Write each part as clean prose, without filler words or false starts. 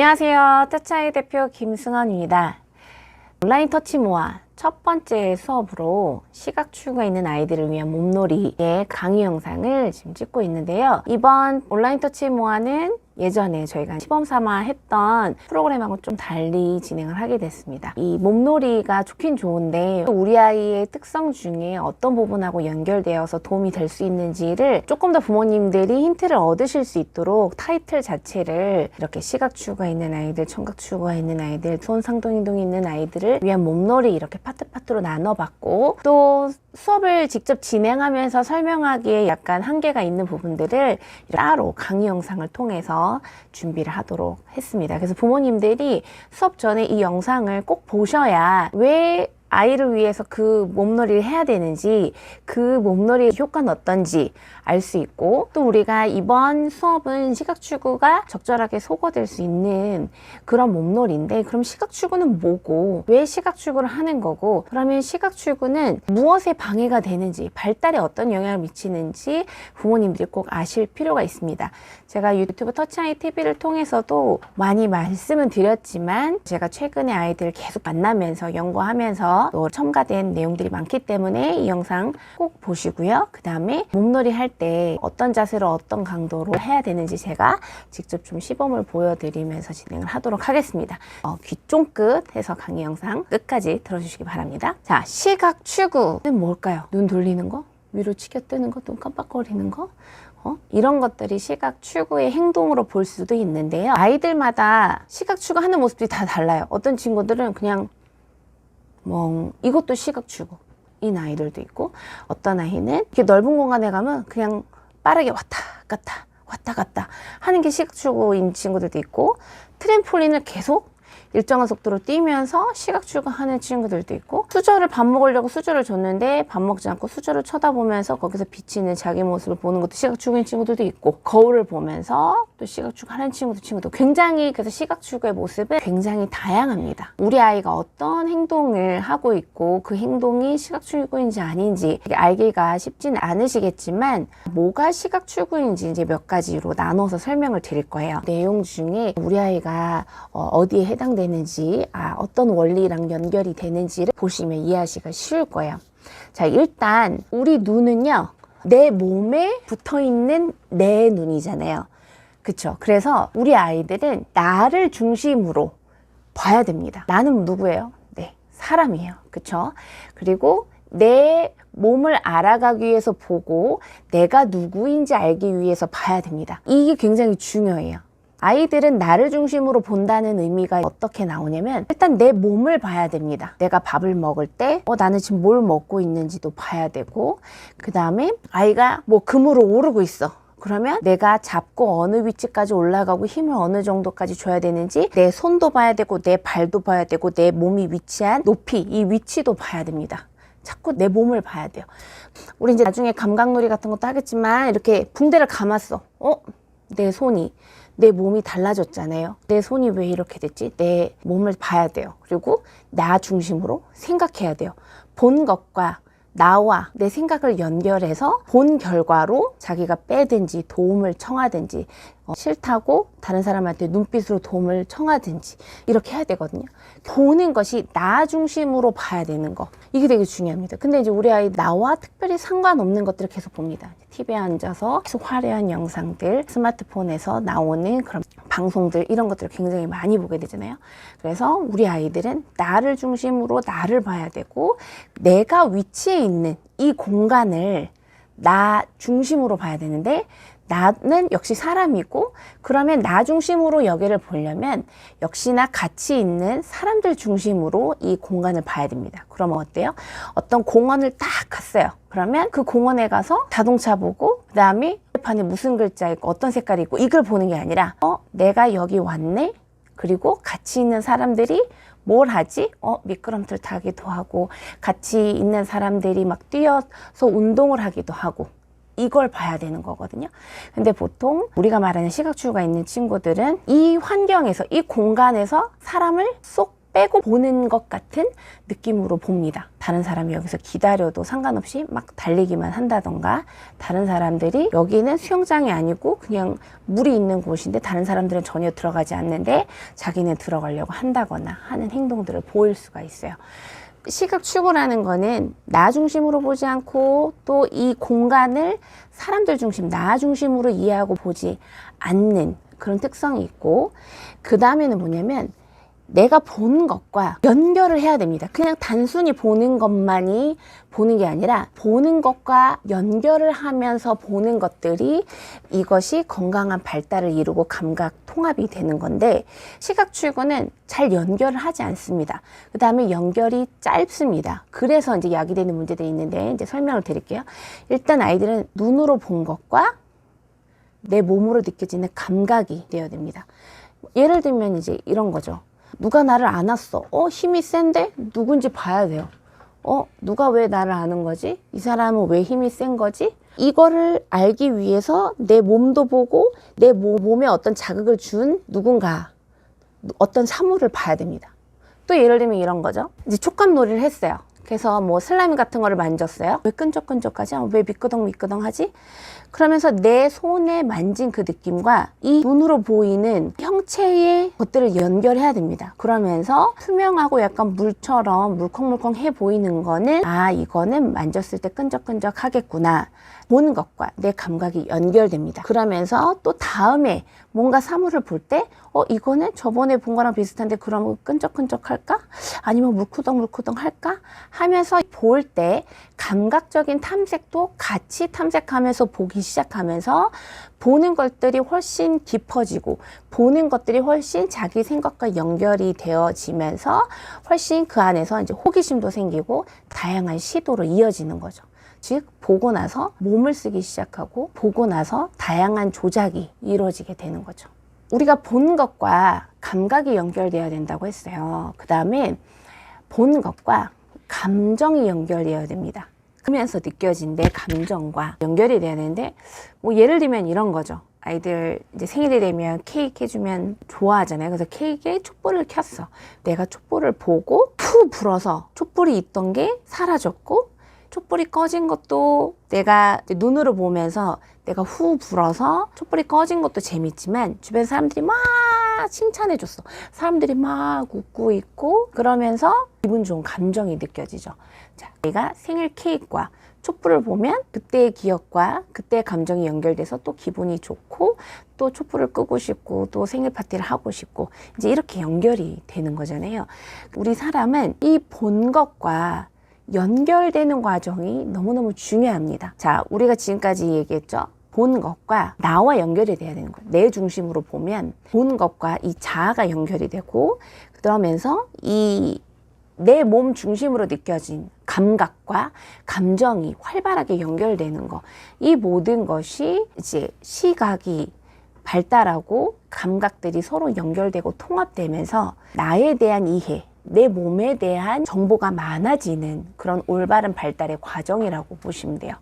안녕하세요. 터치아이 대표 김승원입니다. 온라인 터치 모아 첫 번째 수업으로 시각 추구가 있는 아이들을 위한 몸놀이의 강의 영상을 지금 찍고 있는데요. 이번 온라인 터치 모아는 예전에 저희가 시범 삼아 했던 프로그램하고 좀 달리 진행을 하게 됐습니다. 이 몸놀이가 좋긴 좋은데 우리 아이의 특성 중에 어떤 부분하고 연결되어서 도움이 될 수 있는지를 조금 더 부모님들이 힌트를 얻으실 수 있도록 타이틀 자체를 이렇게 시각 추구가 있는 아이들, 청각 추구가 있는 아이들, 손 상동이동이 있는 아이들을 위한 몸놀이 이렇게 파트로 나눠봤고, 또 수업을 직접 진행하면서 설명하기에 약간 한계가 있는 부분들을 따로 강의 영상을 통해서 준비를 하도록 했습니다. 그래서 부모님들이 수업 전에 이 영상을 꼭 보셔야 왜 아이를 위해서 그 몸놀이를 해야 되는지, 그 몸놀이의 효과는 어떤지 알 수 있고, 또 우리가 이번 수업은 시각추구가 적절하게 소거될 수 있는 그런 몸놀이인데, 그럼 시각추구는 뭐고, 왜 시각추구를 하는 거고, 그러면 시각추구는 무엇에 방해가 되는지, 발달에 어떤 영향을 미치는지 부모님들이 꼭 아실 필요가 있습니다. 제가 유튜브 터치아이 TV를 통해서도 많이 말씀은 드렸지만, 제가 최근에 아이들 계속 만나면서 연구하면서 또 첨가된 내용들이 많기 때문에 이 영상 꼭 보시고요. 그 다음에 몸놀이 할 때 어떤 자세로 어떤 강도로 해야 되는지 제가 직접 좀 시범을 보여드리면서 진행을 하도록 하겠습니다. 귀 쫑긋 해서 강의 영상 끝까지 들어주시기 바랍니다. 자, 시각 추구는 뭘까요? 눈 돌리는 거? 위로 치켜 뜨는 거? 눈 깜빡거리는 거? 이런 것들이 시각 추구의 행동으로 볼 수도 있는데요. 아이들마다 시각 추구 하는 모습들이 다 달라요. 어떤 친구들은 그냥 이것도 시각 추구인 아이들도 있고, 어떤 아이는 이렇게 넓은 공간에 가면 그냥 빠르게 왔다 갔다 하는 게 시각 추구인 친구들도 있고, 트램폴린을 계속 일정한 속도로 뛰면서 시각 추구하는 친구들도 있고, 수저를 밥 먹으려고 수저를 줬는데 밥 먹지 않고 수저를 쳐다보면서 거기서 비치는 자기 모습을 보는 것도 시각 추구인 친구들도 있고, 거울을 보면서 또 시각 추구하는 친구도 굉장히, 그래서 시각 추구의 모습은 굉장히 다양합니다. 우리 아이가 어떤 행동을 하고 있고 그 행동이 시각 추구인지 아닌지 알기가 쉽진 않으시겠지만, 뭐가 시각 추구인지 이제 몇 가지로 나눠서 설명을 드릴 거예요. 내용 중에 우리 아이가 어디에 해당되는지, 어떤 원리랑 연결이 되는지를 보시면 이해하시기가 쉬울 거예요. 자, 일단 우리 눈은요, 내 몸에 붙어있는 내 눈이잖아요. 그쵸? 그래서 우리 아이들은 나를 중심으로 봐야 됩니다. 나는 누구예요? 네, 사람이에요. 그쵸? 그리고 내 몸을 알아가기 위해서 보고 내가 누구인지 알기 위해서 봐야 됩니다. 이게 굉장히 중요해요. 아이들은 나를 중심으로 본다는 의미가 어떻게 나오냐면, 일단 내 몸을 봐야 됩니다. 내가 밥을 먹을 때 나는 지금 뭘 먹고 있는지도 봐야 되고, 그 다음에 아이가 금으로 오르고 있어. 그러면 내가 잡고 어느 위치까지 올라가고 힘을 어느 정도까지 줘야 되는지 내 손도 봐야 되고, 내 발도 봐야 되고, 내 몸이 위치한 높이, 이 위치도 봐야 됩니다. 자꾸 내 몸을 봐야 돼요. 우리 이제 나중에 감각놀이 같은 것도 하겠지만, 이렇게 붕대를 감았어. 내 손이, 내 몸이 달라졌잖아요. 내 손이 왜 이렇게 됐지? 내 몸을 봐야 돼요. 그리고 나 중심으로 생각해야 돼요. 본 것과 나와 내 생각을 연결해서 본 결과로 자기가 빼든지 도움을 청하든지, 싫다고 다른 사람한테 눈빛으로 도움을 청하든지 이렇게 해야 되거든요. 보는 것이 나 중심으로 봐야 되는 거, 이게 되게 중요합니다. 근데 이제 우리 아이 나와 특별히 상관없는 것들을 계속 봅니다. TV에 앉아서 계속 화려한 영상들, 스마트폰에서 나오는 그런 방송들, 이런 것들을 굉장히 많이 보게 되잖아요. 그래서 우리 아이들은 나를 중심으로 나를 봐야 되고, 내가 위치해 있는 이 공간을 나 중심으로 봐야 되는데, 나는 역시 사람이고, 그러면 나 중심으로 여기를 보려면 역시나 같이 있는 사람들 중심으로 이 공간을 봐야 됩니다. 그러면 어때요? 어떤 공원을 딱 갔어요. 그러면 그 공원에 가서 자동차 보고, 그 다음에 판에 무슨 글자 있고 어떤 색깔이 있고 이걸 보는 게 아니라, 내가 여기 왔네? 그리고 같이 있는 사람들이 뭘 하지? 미끄럼틀 타기도 하고, 같이 있는 사람들이 막 뛰어서 운동을 하기도 하고, 이걸 봐야 되는 거거든요. 근데 보통 우리가 말하는 시각추구가 있는 친구들은 이 환경에서, 이 공간에서 사람을 쏙 빼고 보는 것 같은 느낌으로 봅니다. 다른 사람이 여기서 기다려도 상관없이 막 달리기만 한다던가, 다른 사람들이 여기는 수영장이 아니고 그냥 물이 있는 곳인데 다른 사람들은 전혀 들어가지 않는데 자기는 들어가려고 한다거나 하는 행동들을 보일 수가 있어요. 시각 추구라는 거는 나 중심으로 보지 않고 또 이 공간을 사람들 중심, 나 중심으로 이해하고 보지 않는 그런 특성이 있고, 그 다음에는 뭐냐면 내가 보는 것과 연결을 해야 됩니다. 그냥 단순히 보는 것만이 보는 게 아니라 보는 것과 연결을 하면서 보는 것들이 이것이 건강한 발달을 이루고 감각 통합이 되는 건데, 시각 추구는 잘 연결을 하지 않습니다. 그 다음에 연결이 짧습니다. 그래서 이제 야기되는 문제들이 있는데 이제 설명을 드릴게요. 일단 아이들은 눈으로 본 것과 내 몸으로 느껴지는 감각이 되어야 됩니다. 예를 들면 이제 이런 거죠. 누가 나를 안았어. 힘이 센데? 누군지 봐야 돼요. 누가 왜 나를 아는 거지? 이 사람은 왜 힘이 센 거지? 이거를 알기 위해서 내 몸도 보고 내 몸에 어떤 자극을 준 누군가, 어떤 사물을 봐야 됩니다. 또 예를 들면 이런 거죠. 이제 촉감놀이를 했어요. 그래서 뭐 슬라임 같은 거를 만졌어요. 왜 끈적끈적하지? 왜 미끄덩미끄덩하지? 그러면서 내 손에 만진 그 느낌과 이 눈으로 보이는 형체의 것들을 연결해야 됩니다. 그러면서 투명하고 약간 물처럼 물컹물컹해 보이는 거는 이거는 만졌을 때 끈적끈적하겠구나. 보는 것과 내 감각이 연결됩니다. 그러면서 또 다음에 뭔가 사물을 볼 때 이거는 저번에 본 거랑 비슷한데 그러면 끈적끈적할까? 아니면 물쿠덩물쿠덩할까? 하면서 볼 때 감각적인 탐색도 같이 탐색하면서 보기 시작하면서 보는 것들이 훨씬 깊어지고 보는 것들이 훨씬 자기 생각과 연결이 되어지면서 훨씬 그 안에서 이제 호기심도 생기고 다양한 시도로 이어지는 거죠. 즉 보고 나서 몸을 쓰기 시작하고 보고 나서 다양한 조작이 이루어지게 되는 거죠. 우리가 본 것과 감각이 연결되어야 된다고 했어요. 그 다음에 본 것과 감정이 연결되어야 됩니다. 그러면서 느껴진 내 감정과 연결이 돼야 되는데, 뭐 예를 들면 이런 거죠. 아이들 이제 생일이 되면 케이크 해주면 좋아하잖아요. 그래서 케이크에 촛불을 켰어. 내가 촛불을 보고 푸 불어서 촛불이 있던 게 사라졌고, 촛불이 꺼진 것도 내가 눈으로 보면서 내가 후 불어서 촛불이 꺼진 것도 재밌지만 주변 사람들이 막 칭찬해줬어. 사람들이 막 웃고 있고 그러면서 기분 좋은 감정이 느껴지죠. 자, 내가 생일 케이크와 촛불을 보면 그때의 기억과 그때의 감정이 연결돼서 또 기분이 좋고 또 촛불을 끄고 싶고 또 생일 파티를 하고 싶고 이제 이렇게 연결이 되는 거잖아요. 우리 사람은 이 본 것과 연결되는 과정이 너무너무 중요합니다. 자, 우리가 지금까지 얘기했죠. 본 것과 나와 연결이 돼야 되는 거예요. 내 중심으로 보면 본 것과 이 자아가 연결이 되고 그러면서 이 내 몸 중심으로 느껴진 감각과 감정이 활발하게 연결되는 거. 이 모든 것이 이제 시각이 발달하고 감각들이 서로 연결되고 통합되면서 나에 대한 이해, 내 몸에 대한 정보가 많아지는 그런 올바른 발달의 과정이라고 보시면 돼요.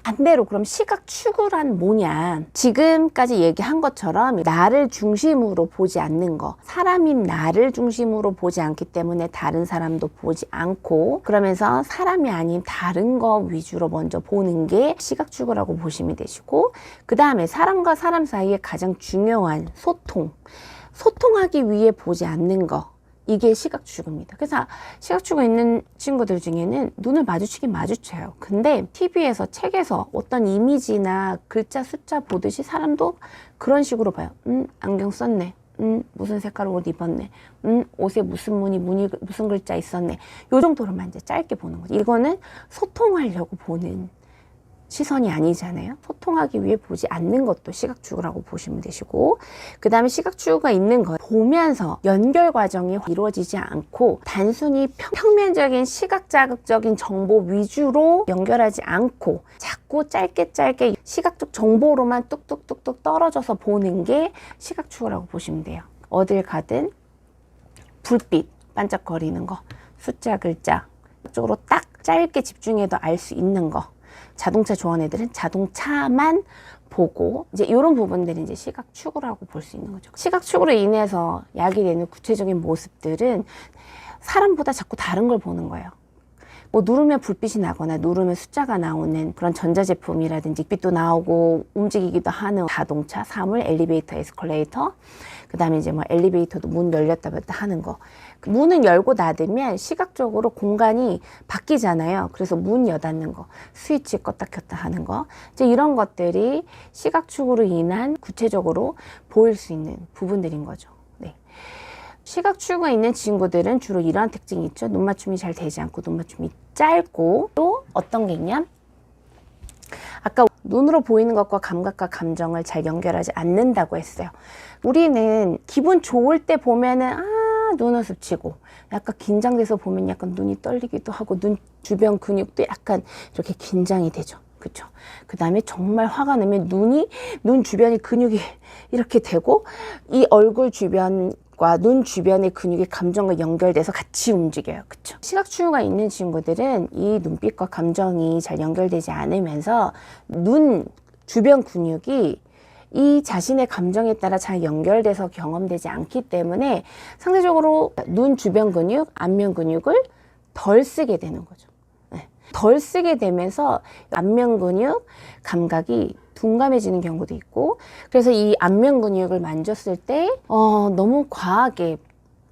반대로 그럼 시각 추구란 뭐냐? 지금까지 얘기한 것처럼 나를 중심으로 보지 않는 거, 사람인 나를 중심으로 보지 않기 때문에 다른 사람도 보지 않고 그러면서 사람이 아닌 다른 거 위주로 먼저 보는 게 시각 추구라고 보시면 되시고, 그 다음에 사람과 사람 사이에 가장 중요한 소통하기 위해 보지 않는 거, 이게 시각 추구입니다. 그래서 시각 추구 있는 친구들 중에는 눈을 마주치긴 마주쳐요. 근데 TV에서, 책에서 어떤 이미지나 글자, 숫자 보듯이 사람도 그런 식으로 봐요. 안경 썼네. 무슨 색깔 옷 입었네. 옷에 무슨 무늬 무슨 글자 있었네. 요 정도로만 이제 짧게 보는 거죠. 이거는 소통하려고 보는 시선이 아니잖아요. 소통하기 위해 보지 않는 것도 시각 추구라고 보시면 되시고, 그 다음에 시각 추구가 있는 것, 보면서 연결 과정이 이루어지지 않고 단순히 평면적인 시각 자극적인 정보 위주로 연결하지 않고 자꾸 짧게 시각적 정보로만 뚝뚝뚝뚝 떨어져서 보는 게 시각 추구라고 보시면 돼요. 어딜 가든 불빛 반짝거리는 거, 숫자, 글자 쪽으로 딱 짧게 집중해도 알 수 있는 거. 자동차 좋아하는 애들은 자동차만 보고 이제 이런 부분들이 이제 시각 축으라고 볼 수 있는 거죠. 시각 축으로 인해서 야기되는 구체적인 모습들은 사람보다 자꾸 다른 걸 보는 거예요. 뭐 누르면 불빛이 나거나 누르면 숫자가 나오는 그런 전자제품이라든지 빛도 나오고 움직이기도 하는 자동차, 사물, 엘리베이터, 에스컬레이터, 그 다음에 이제 뭐 엘리베이터도 문 열렸다 닫았다 하는 거. 문은 열고 닫으면 시각적으로 공간이 바뀌잖아요. 그래서 문 여닫는 거, 스위치 껐다 켰다 하는 거, 이제 이런 것들이 시각축으로 인한 구체적으로 보일 수 있는 부분들인 거죠. 네. 시각축가 있는 친구들은 주로 이러한 특징이 있죠. 눈 맞춤이 잘 되지 않고 눈 맞춤이 짧고, 또 어떤 게 있냐? 아까 눈으로 보이는 것과 감각과 감정을 잘 연결하지 않는다고 했어요. 우리는 기분 좋을 때 보면은 눈웃음 치고, 약간 긴장돼서 보면 약간 눈이 떨리기도 하고 눈 주변 근육도 약간 이렇게 긴장이 되죠. 그렇죠? 그 다음에 정말 화가 나면 눈 주변의 근육이 이렇게 되고, 이 얼굴 주변과 눈 주변의 근육이 감정과 연결돼서 같이 움직여요. 그렇죠? 시각축유가 있는 친구들은 이 눈빛과 감정이 잘 연결되지 않으면서 눈 주변 근육이 이 자신의 감정에 따라 잘 연결돼서 경험되지 않기 때문에 상대적으로 눈 주변 근육, 안면 근육을 덜 쓰게 되는 거죠. 덜 쓰게 되면서 안면 근육 감각이 둔감해지는 경우도 있고, 그래서 이 안면 근육을 만졌을 때 너무 과하게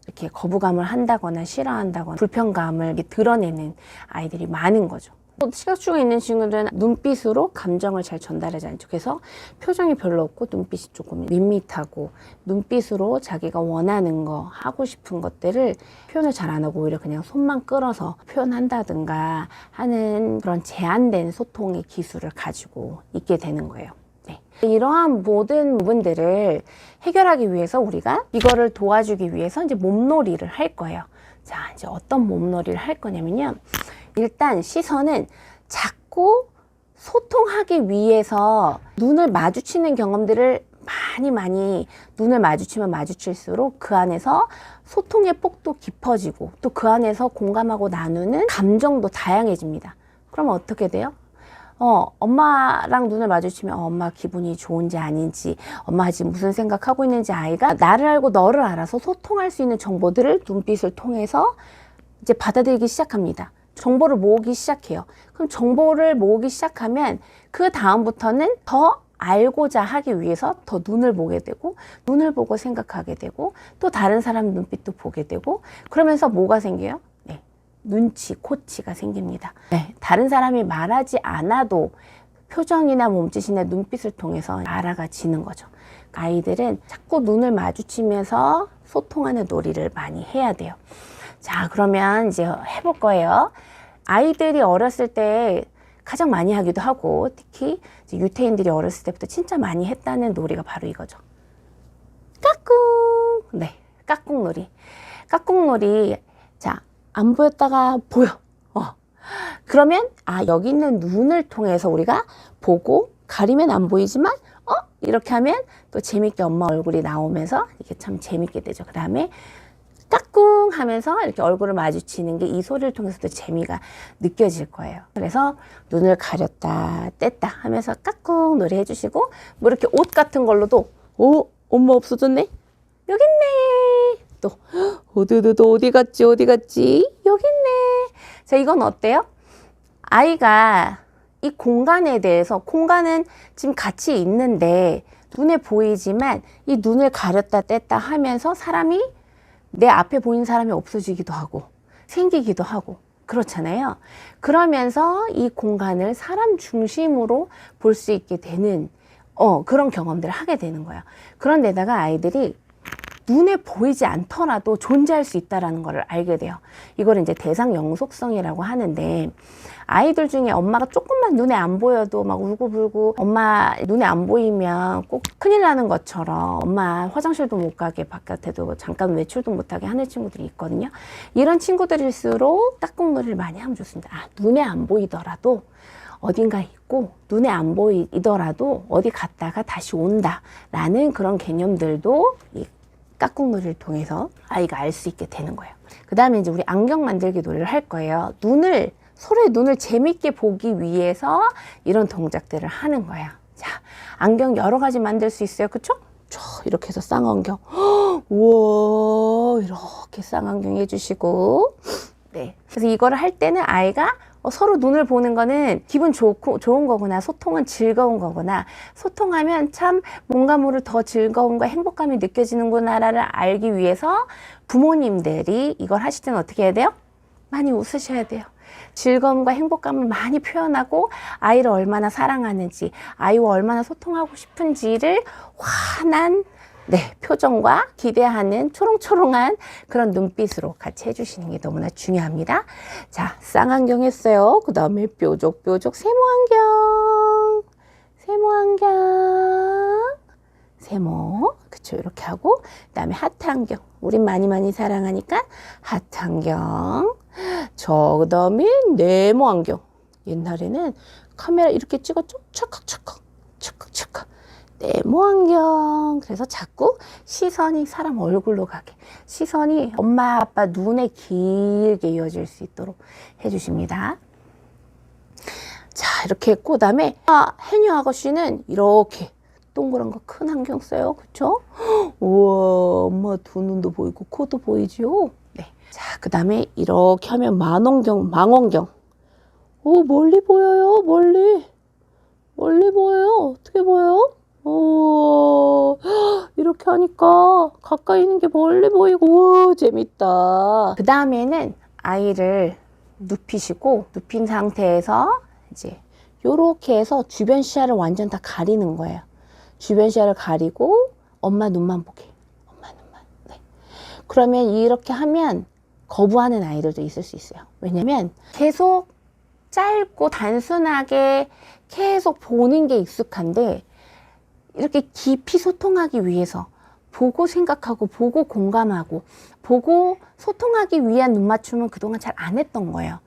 이렇게 거부감을 한다거나 싫어한다거나 불편감을 이렇게 드러내는 아이들이 많은 거죠. 시각축이 있는 친구들은 눈빛으로 감정을 잘 전달하지 않죠. 그래서 표정이 별로 없고 눈빛이 조금 밋밋하고, 눈빛으로 자기가 원하는 거, 하고 싶은 것들을 표현을 잘 안 하고 오히려 그냥 손만 끌어서 표현한다든가 하는 그런 제한된 소통의 기술을 가지고 있게 되는 거예요. 네. 이러한 모든 부분들을 해결하기 위해서 우리가 이거를 도와주기 위해서 이제 몸놀이를 할 거예요. 자, 이제 어떤 몸놀이를 할 거냐면요. 일단 시선은 자꾸 소통하기 위해서 눈을 마주치는 경험들을 많이 눈을 마주치면 마주칠수록 그 안에서 소통의 폭도 깊어지고, 또 그 안에서 공감하고 나누는 감정도 다양해집니다. 그러면 어떻게 돼요? 엄마랑 눈을 마주치면 엄마 기분이 좋은지 아닌지, 엄마가 지금 무슨 생각하고 있는지, 아이가 나를 알고 너를 알아서 소통할 수 있는 정보들을 눈빛을 통해서 이제 받아들이기 시작합니다. 정보를 모으기 시작해요. 그럼 정보를 모으기 시작하면 그 다음부터는 더 알고자 하기 위해서 더 눈을 보게 되고, 눈을 보고 생각하게 되고, 또 다른 사람 눈빛도 보게 되고, 그러면서 뭐가 생겨요? 네, 눈치, 코치가 생깁니다. 네, 다른 사람이 말하지 않아도 표정이나 몸짓이나 눈빛을 통해서 알아가지는 거죠. 아이들은 자꾸 눈을 마주치면서 소통하는 놀이를 많이 해야 돼요. 자, 그러면 이제 해볼 거예요. 아이들이 어렸을 때 가장 많이 하기도 하고, 특히 이제 유태인들이 어렸을 때부터 진짜 많이 했다는 놀이가 바로 이거죠. 까꿍! 네, 까꿍놀이. 까꿍놀이. 자, 안 보였다가 보여. 그러면 여기 있는 눈을 통해서 우리가 보고, 가리면 안 보이지만 이렇게 하면 또 재밌게 엄마 얼굴이 나오면서 이게 참 재밌게 되죠. 그 다음에 까꿍 하면서 이렇게 얼굴을 마주치는 게 이 소리를 통해서도 재미가 느껴질 거예요. 그래서 눈을 가렸다 뗐다 하면서 까꿍 노래 해주시고, 뭐 이렇게 옷 같은 걸로도 엄마 없어졌네? 여기 있네. 또 어디 갔지 여기 있네. 자, 이건 어때요? 아이가 이 공간에 대해서, 공간은 지금 같이 있는데 눈에 보이지만 이 눈을 가렸다 뗐다 하면서 사람이, 내 앞에 보이는 사람이 없어지기도 하고 생기기도 하고 그렇잖아요. 그러면서 이 공간을 사람 중심으로 볼 수 있게 되는 그런 경험들을 하게 되는 거예요. 그런데다가 아이들이 눈에 보이지 않더라도 존재할 수 있다는 걸 알게 돼요. 이걸 이제 대상 영속성이라고 하는데, 아이들 중에 엄마가 조금만 눈에 안 보여도 막 울고불고, 엄마 눈에 안 보이면 꼭 큰일 나는 것처럼 엄마 화장실도 못 가게, 바깥에도 잠깐 외출도 못하게 하는 친구들이 있거든요. 이런 친구들일수록 까꿍놀이를 많이 하면 좋습니다. 눈에 안 보이더라도 어딘가 있고, 눈에 안 보이더라도 어디 갔다가 다시 온다 라는 그런 개념들도 이 까꿍놀이를 통해서 아이가 알 수 있게 되는 거예요. 그 다음에 이제 우리 안경 만들기 놀이를 할 거예요. 서로의 눈을 재밌게 보기 위해서 이런 동작들을 하는 거예요. 자, 안경 여러 가지 만들 수 있어요. 그쵸? 이렇게 해서 쌍안경. 우와, 이렇게 쌍안경 해주시고. 네. 그래서 이거를 할 때는 아이가 서로 눈을 보는 거는 기분 좋은 거구나. 소통은 즐거운 거구나. 소통하면 참 뭔가 모를 더 즐거움과 행복감이 느껴지는구나를 알기 위해서 부모님들이 이걸 하실 때는 어떻게 해야 돼요? 많이 웃으셔야 돼요. 즐거움과 행복감을 많이 표현하고 아이를 얼마나 사랑하는지, 아이와 얼마나 소통하고 싶은지를 환한 표정과 기대하는 초롱초롱한 그런 눈빛으로 같이 해주시는 게 너무나 중요합니다. 자, 쌍안경 했어요. 그 다음에 뾰족뾰족 세모안경, 세모, 그쵸, 이렇게 하고, 그 다음에 하트안경. 우린 많이 사랑하니까 하트안경. 그 다음에 네모안경. 옛날에는 카메라 이렇게 찍었죠? 찰칵. 네모안경. 그래서 자꾸 시선이 사람 얼굴로 가게, 시선이 엄마 아빠 눈에 길게 이어질 수 있도록 해주십니다. 자, 이렇게 했고, 그 다음에 해녀 아가씨는 이렇게 동그란 거 큰 안경 써요. 그쵸? 우와, 엄마 두 눈도 보이고 코도 보이지요? 네. 자, 그 다음에 이렇게 하면 망원경. 오, 멀리 보여요. 멀리 보여요. 어떻게 보여요? 오, 이렇게 하니까 가까이 있는 게 멀리 보이고, 우와, 재밌다. 그 다음에는 아이를 눕힌 상태에서 이제 요렇게 해서 주변 시야를 완전 다 가리는 거예요. 주변 시야를 가리고 엄마 눈만 보게. 엄마 눈만. 네. 그러면 이렇게 하면 거부하는 아이들도 있을 수 있어요. 왜냐면 계속 짧고 단순하게 계속 보는 게 익숙한데, 이렇게 깊이 소통하기 위해서 보고 생각하고 보고 공감하고 보고 소통하기 위한 눈 맞춤은 그동안 잘 안 했던 거예요.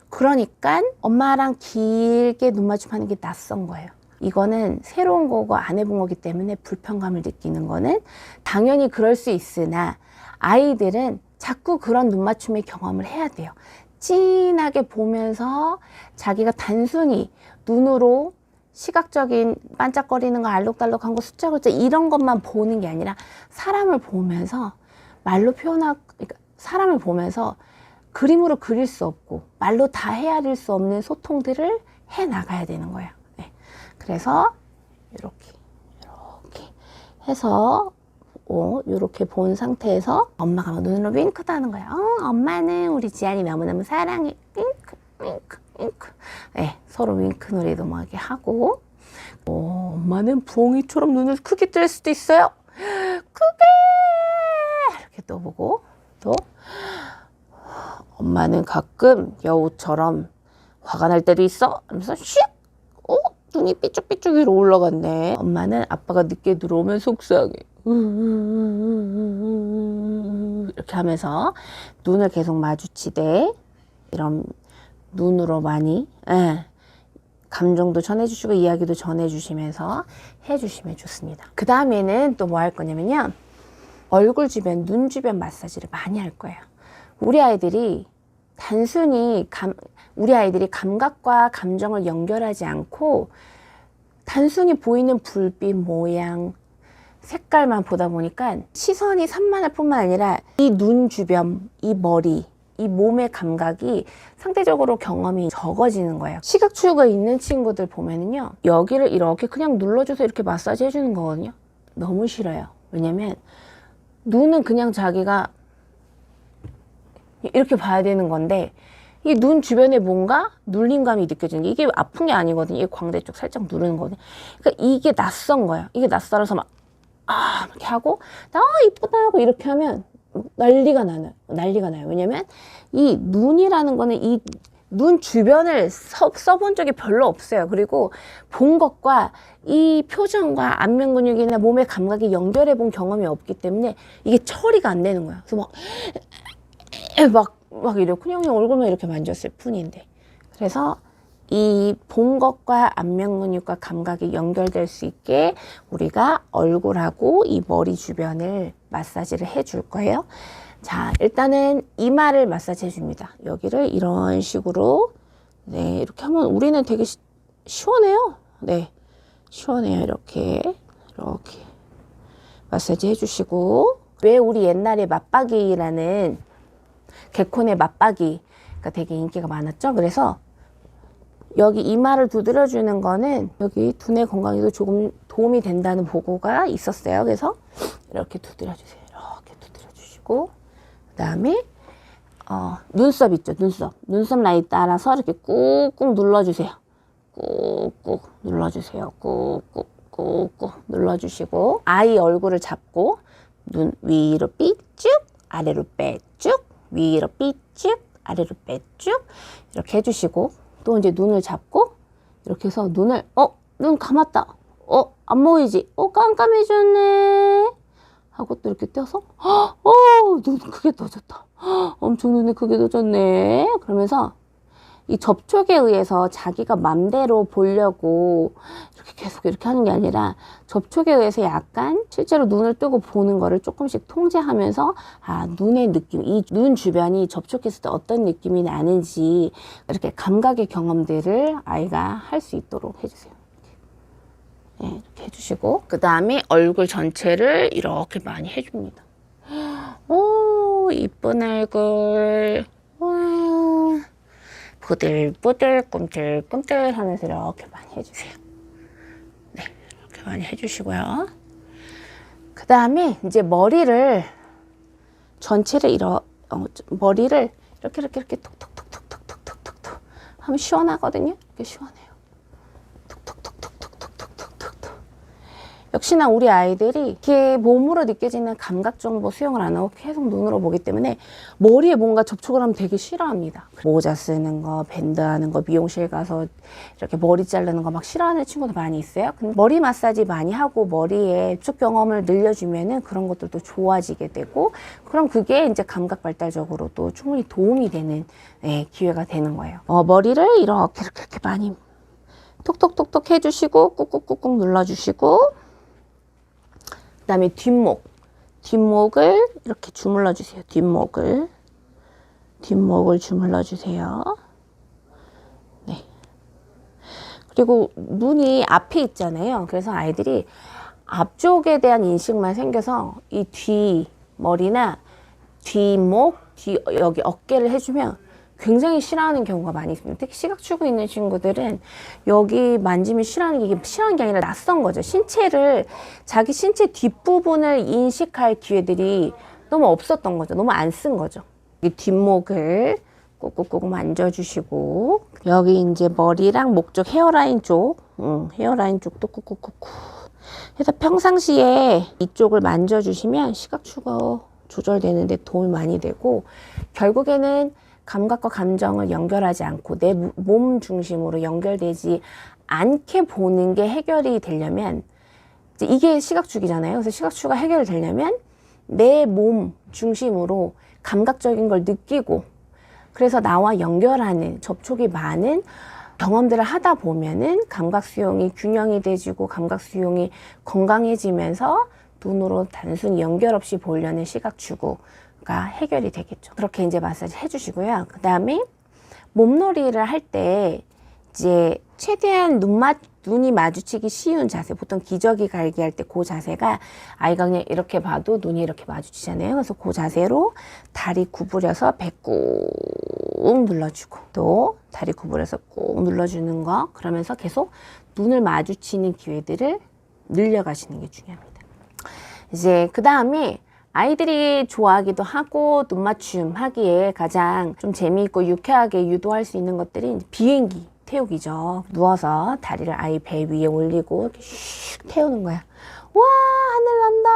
그러니까 엄마랑 길게 눈 맞춤하는 게 낯선 거예요. 이거는 새로운 거고 안 해본 거기 때문에 불편감을 느끼는 거는 당연히 그럴 수 있으나, 아이들은 자꾸 그런 눈 맞춤의 경험을 해야 돼요. 진하게 보면서 자기가 단순히 눈으로 시각적인 반짝거리는 거, 알록달록한 거, 숫자 글자 이런 것만 보는 게 아니라 사람을 보면서 말로 그러니까 사람을 보면서 그림으로 그릴 수 없고 말로 다 헤아릴 수 없는 소통들을 해 나가야 되는 거예요. 네. 그래서 이렇게 해서 이렇게 본 상태에서 엄마가 막 눈으로 윙크도 하는 거예요. 엄마는 우리 지안이 너무너무 사랑해. 윙크. 네, 서로 윙크 놀이도 막 이렇게 하고, 엄마는 부엉이처럼 눈을 크게 뜰 수도 있어요. 크게 이렇게 떠보고, 또 엄마는 가끔 여우처럼 화가 날 때도 있어 하면서 슉, 눈이 삐쭉삐쭉 위로 올라갔네. 엄마는 아빠가 늦게 들어오면 속상해. 이렇게 하면서 눈을 계속 마주치되, 이런 눈으로 많이 감정도 전해주시고 이야기도 전해주시면서 해주시면 좋습니다. 그 다음에는 또 뭐 할 거냐면요, 얼굴 주변, 눈 주변 마사지를 많이 할 거예요. 우리 아이들이 감각과 감정을 연결하지 않고 단순히 보이는 불빛, 모양, 색깔만 보다 보니까 시선이 산만할 뿐만 아니라 이 눈 주변, 이 머리, 이 몸의 감각이 상대적으로 경험이 적어지는 거예요. 시각추유가 있는 친구들 보면은요, 여기를 이렇게 그냥 눌러줘서 이렇게 마사지 해주는 거거든요. 너무 싫어요. 왜냐면 눈은 그냥 자기가 이렇게 봐야 되는 건데, 이 눈 주변에 뭔가 눌림감이 느껴지는 게, 이게 아픈 게 아니거든요. 이게 광대 쪽 살짝 누르는 거거든요. 그러니까 이게 낯선 거예요. 이게 낯설어서 막 이렇게 하고 이쁘다 하고 이렇게 하면 난리가 나요. 왜냐면 이 눈이라는 거는 이 눈 주변을 써본 적이 별로 없어요. 그리고 본 것과 이 표정과 안면 근육이나 몸의 감각이 연결해 본 경험이 없기 때문에 이게 처리가 안 되는 거야. 그래서 막 이렇게 그냥 얼굴만 이렇게 만졌을 뿐인데, 그래서 이 본 것과 안면 근육과 감각이 연결될 수 있게 우리가 얼굴하고 이 머리 주변을 마사지를 해줄 거예요. 자, 일단은 이마를 마사지 해줍니다. 여기를 이런 식으로, 네, 이렇게 하면 우리는 되게 시원해요. 네, 시원해요. 이렇게 마사지 해주시고. 왜 우리 옛날에 맞박이라는 개콘의 맞박이가 되게 인기가 많았죠. 그래서 여기 이마를 두드려주는 거는 여기 두뇌 건강에도 조금 도움이 된다는 보고가 있었어요. 그래서 이렇게 두드려주세요. 이렇게 두드려주시고, 그 다음에 눈썹 있죠. 눈썹 라인 따라서 이렇게 꾹꾹 눌러주세요. 꾹꾹 눌러주세요. 꾹꾹 눌러주시고, 아이 얼굴을 잡고 눈 위로 삐쭉 아래로 빼쭉, 위로 삐쭉 아래로 빼쭉 이렇게 해주시고, 또 이제 눈을 잡고 이렇게 해서 눈을 눈 감았다, 안 보이지, 깜깜해졌네 하고 또 이렇게 떼어서 눈 크게 떠졌다, 엄청 눈이 크게 떠졌네 그러면서 이 접촉에 의해서 자기가 맘대로 보려고 이렇게 계속 이렇게 하는 게 아니라, 접촉에 의해서 약간 실제로 눈을 뜨고 보는 거를 조금씩 통제하면서 눈의 느낌, 이 눈 주변이 접촉했을 때 어떤 느낌이 나는지 이렇게 감각의 경험들을 아이가 할 수 있도록 해주세요. 네, 이렇게 해주시고, 그 다음에 얼굴 전체를 이렇게 많이 해줍니다. 오, 이쁜 얼굴. 와. 부들부들 꿈틀꿈틀 하면서 이렇게 많이 해주세요. 네, 이렇게 많이 해주시고요. 그 다음에 이제 머리를 전체를 머리를 이렇게 톡톡톡톡톡톡톡톡 하면 시원하거든요. 이렇게 시원해요. 역시나 우리 아이들이 이렇게 몸으로 느껴지는 감각 정보 수용을 안 하고 계속 눈으로 보기 때문에 머리에 뭔가 접촉을 하면 되게 싫어합니다. 모자 쓰는 거, 밴드 하는 거, 미용실 가서 이렇게 머리 자르는 거 막 싫어하는 친구도 많이 있어요. 근데 머리 마사지 많이 하고 머리에 접촉 경험을 늘려주면은 그런 것들도 좋아지게 되고, 그럼 그게 이제 감각 발달적으로도 충분히 도움이 되는 기회가 되는 거예요. 머리를 이렇게 많이 톡톡톡톡 해주시고 꾹꾹꾹꾹 눌러주시고, 그 다음에 뒷목을 이렇게 주물러 주세요. 뒷목을 주물러 주세요. 네. 그리고 눈이 앞에 있잖아요. 그래서 아이들이 앞쪽에 대한 인식만 생겨서 이 뒷머리나 뒷목, 여기 어깨를 해주면 굉장히 싫어하는 경우가 많이 있습니다. 특히 시각추구 있는 친구들은 여기 만지면 싫어하는 게, 이게 싫어하는 게 아니라 낯선 거죠. 자기 신체 뒷부분을 인식할 기회들이 너무 없었던 거죠. 너무 안 쓴 거죠. 이 뒷목을 꾹꾹꾹 만져주시고, 여기 이제 머리랑 목 쪽 헤어라인 쪽도 꾹꾹꾹꾹 해서 평상시에 이쪽을 만져주시면 시각추구 조절되는데 도움이 많이 되고, 결국에는 감각과 감정을 연결하지 않고 내 몸 중심으로 연결되지 않게 보는 게 해결이 되려면, 이게 시각축이잖아요. 그래서 시각축가 해결이 되려면 내 몸 중심으로 감각적인 걸 느끼고, 그래서 나와 연결하는 접촉이 많은 경험들을 하다 보면은 감각 수용이 균형이 돼지고 감각 수용이 건강해지면서 눈으로 단순히 연결 없이 보려는 시각추구가 해결이 되겠죠. 그렇게 이제 마사지 해주시고요. 그 다음에 몸놀이를 할 때 이제 최대한 눈이 마주치기 쉬운 자세, 보통 기저귀 갈기 할 때 그 자세가, 아이가 그냥 이렇게 봐도 눈이 이렇게 마주치잖아요. 그래서 그 자세로 다리 구부려서 배 꾹 눌러주고, 또 다리 구부려서 꾹 눌러주는 거, 그러면서 계속 눈을 마주치는 기회들을 늘려가시는 게 중요합니다. 이제 그 다음에 아이들이 좋아하기도 하고 눈 맞춤 하기에 가장 좀 재미있고 유쾌하게 유도할 수 있는 것들이 비행기 태우기죠. 누워서 다리를 아이 배 위에 올리고 이렇게 슉 태우는 거야. 와, 하늘 난다.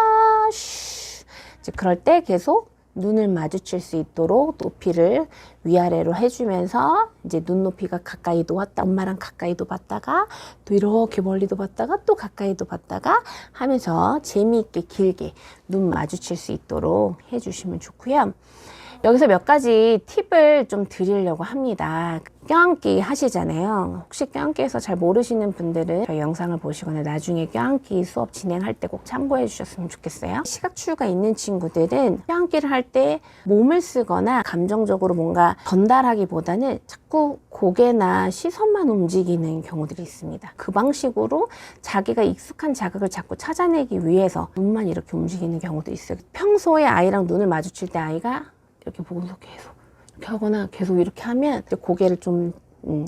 슉. 이제 그럴 때 계속 눈을 마주칠 수 있도록 높이를 위아래로 해주면서 이제 눈높이가 가까이도 왔다, 엄마랑 가까이도 봤다가 또 이렇게 멀리도 봤다가 또 가까이도 봤다가 하면서 재미있게 길게 눈 마주칠 수 있도록 해주시면 좋고요. 여기서 몇 가지 팁을 좀 드리려고 합니다. 껴안기 하시잖아요. 혹시 껴안기에서 잘 모르시는 분들은 저희 영상을 보시거나 나중에 껴안기 수업 진행할 때 꼭 참고해 주셨으면 좋겠어요. 시각추가 있는 친구들은 껴안기를 할 때 몸을 쓰거나 감정적으로 뭔가 전달하기보다는 자꾸 고개나 시선만 움직이는 경우들이 있습니다. 그 방식으로 자기가 익숙한 자극을 자꾸 찾아내기 위해서 눈만 이렇게 움직이는 경우도 있어요. 평소에 아이랑 눈을 마주칠 때 아이가 이렇게 보고서 계속 이렇게 하거나 계속 이렇게 하면 고개를 좀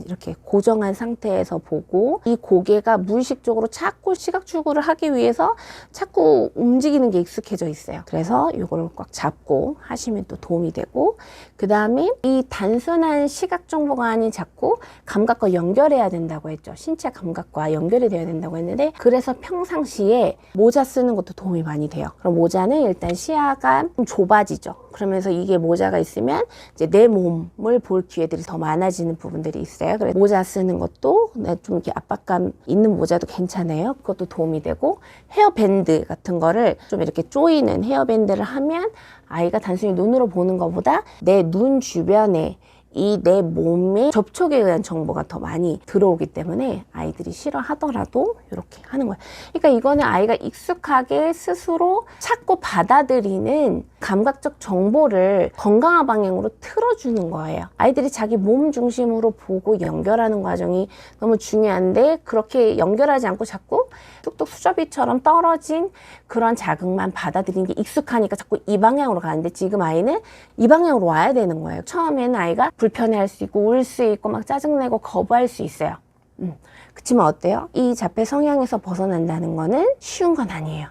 이렇게 고정한 상태에서 보고, 이 고개가 무의식적으로 자꾸 시각 추구를 하기 위해서 자꾸 움직이는 게 익숙해져 있어요. 그래서 이걸 꽉 잡고 하시면 또 도움이 되고, 그 다음에 이 단순한 시각 정보가 아닌 자꾸 감각과 연결해야 된다고 했죠. 신체 감각과 연결이 돼야 된다고 했는데, 그래서 평상시에 모자 쓰는 것도 도움이 많이 돼요. 그럼 모자는 일단 시야가 좀 좁아지죠. 그러면서 이게 모자가 있으면 이제 내 몸을 볼 기회들이 더 많아지는 부분들이 있어요. 그래서 모자 쓰는 것도 좀 이렇게 압박감 있는 모자도 괜찮아요. 그것도 도움이 되고, 헤어밴드 같은 거를 좀 이렇게 조이는 헤어밴드를 하면 아이가 단순히 눈으로 보는 것보다 내 눈 주변에 이 내 몸의 접촉에 의한 정보가 더 많이 들어오기 때문에 아이들이 싫어하더라도 이렇게 하는 거예요. 그러니까 이거는 아이가 익숙하게 스스로 찾고 받아들이는 감각적 정보를 건강한 방향으로 틀어주는 거예요. 아이들이 자기 몸 중심으로 보고 연결하는 과정이 너무 중요한데, 그렇게 연결하지 않고 자꾸 뚝뚝 수저비처럼 떨어진 그런 자극만 받아들이는 게 익숙하니까 자꾸 이 방향으로 가는데, 지금 아이는 이 방향으로 와야 되는 거예요. 처음에는 아이가 불편해할 수 있고 울 수 있고 막 짜증내고 거부할 수 있어요. 그치만 어때요? 이 자폐 성향에서 벗어난다는 거는 쉬운 건 아니에요.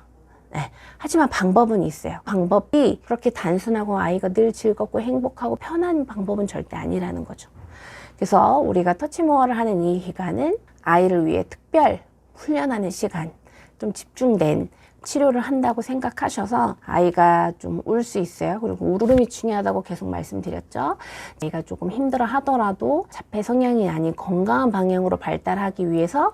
네. 하지만 방법은 있어요. 방법이 그렇게 단순하고 아이가 늘 즐겁고 행복하고 편한 방법은 절대 아니라는 거죠. 그래서 우리가 터치모어를 하는 이 기간은 아이를 위해 특별 훈련하는 시간, 좀 집중된 치료를 한다고 생각하셔서, 아이가 좀 울 수 있어요. 그리고 울음이 중요하다고 계속 말씀드렸죠. 아이가 조금 힘들어 하더라도 자폐 성향이 아닌 건강한 방향으로 발달하기 위해서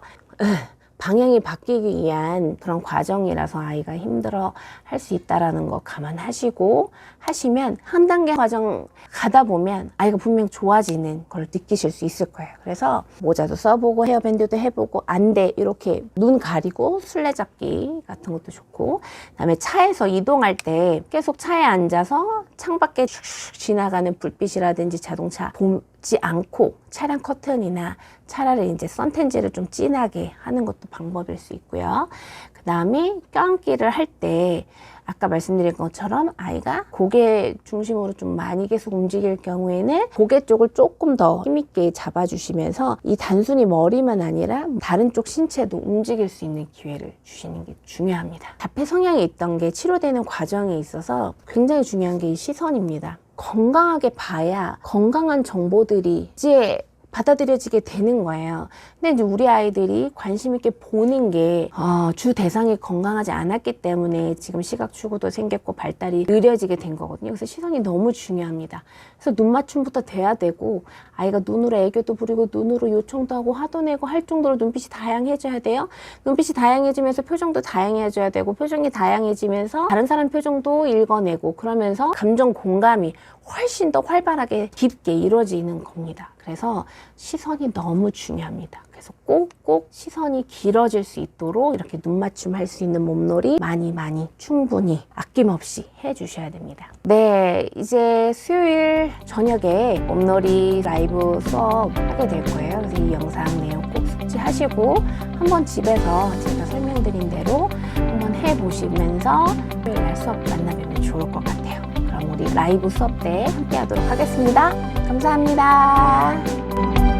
방향이 바뀌기 위한 그런 과정이라서 아이가 힘들어 할 수 있다는 거 감안하시고 하시면 한 단계 과정 가다 보면 아이가 분명 좋아지는 걸 느끼실 수 있을 거예요. 그래서 모자도 써보고 헤어밴드도 해보고, 안대 이렇게 눈 가리고 술래잡기 같은 것도 좋고, 그다음에 차에서 이동할 때 계속 차에 앉아서 창밖에 슉슉 지나가는 불빛이라든지 자동차 보지 않고 차량 커튼이나 차라리 이제 선텐지를 좀 진하게 하는 것도 방법일 수 있고요. 그 다음에 껴안기를 할 때 아까 말씀드린 것처럼 아이가 고개 중심으로 좀 많이 계속 움직일 경우에는 고개 쪽을 조금 더 힘있게 잡아주시면서 이 단순히 머리만 아니라 다른 쪽 신체도 움직일 수 있는 기회를 주시는 게 중요합니다. 자폐 성향이 있던 게 치료되는 과정에 있어서 굉장히 중요한 게 이 시선입니다. 건강하게 봐야 건강한 정보들이 이제 받아들여지게 되는 거예요. 근데 이제 우리 아이들이 관심 있게 보는 게 주 대상이 건강하지 않았기 때문에 지금 시각 추구도 생겼고 발달이 느려지게 된 거거든요. 그래서 시선이 너무 중요합니다. 그래서 눈 맞춤부터 돼야 되고, 아이가 눈으로 애교도 부리고 눈으로 요청도 하고 화도 내고 할 정도로 눈빛이 다양해져야 돼요. 눈빛이 다양해지면서 표정도 다양해져야 되고, 표정이 다양해지면서 다른 사람 표정도 읽어내고, 그러면서 감정 공감이 훨씬 더 활발하게 깊게 이루어지는 겁니다. 그래서 시선이 너무 중요합니다. 그래서 꼭꼭 시선이 길어질 수 있도록 이렇게 눈 맞춤할 수 있는 몸놀이 많이 충분히 아낌없이 해주셔야 됩니다. 네, 이제 수요일 저녁에 몸놀이 라이브 수업 하게 될 거예요. 그래서 이 영상 내용 꼭 숙지하시고 한번 집에서 제가 설명드린 대로 한번 해보시면서 수요일 날 수업 만나면 좋을 것 같아요. 그럼 우리 라이브 수업 때 함께 하도록 하겠습니다. 감사합니다.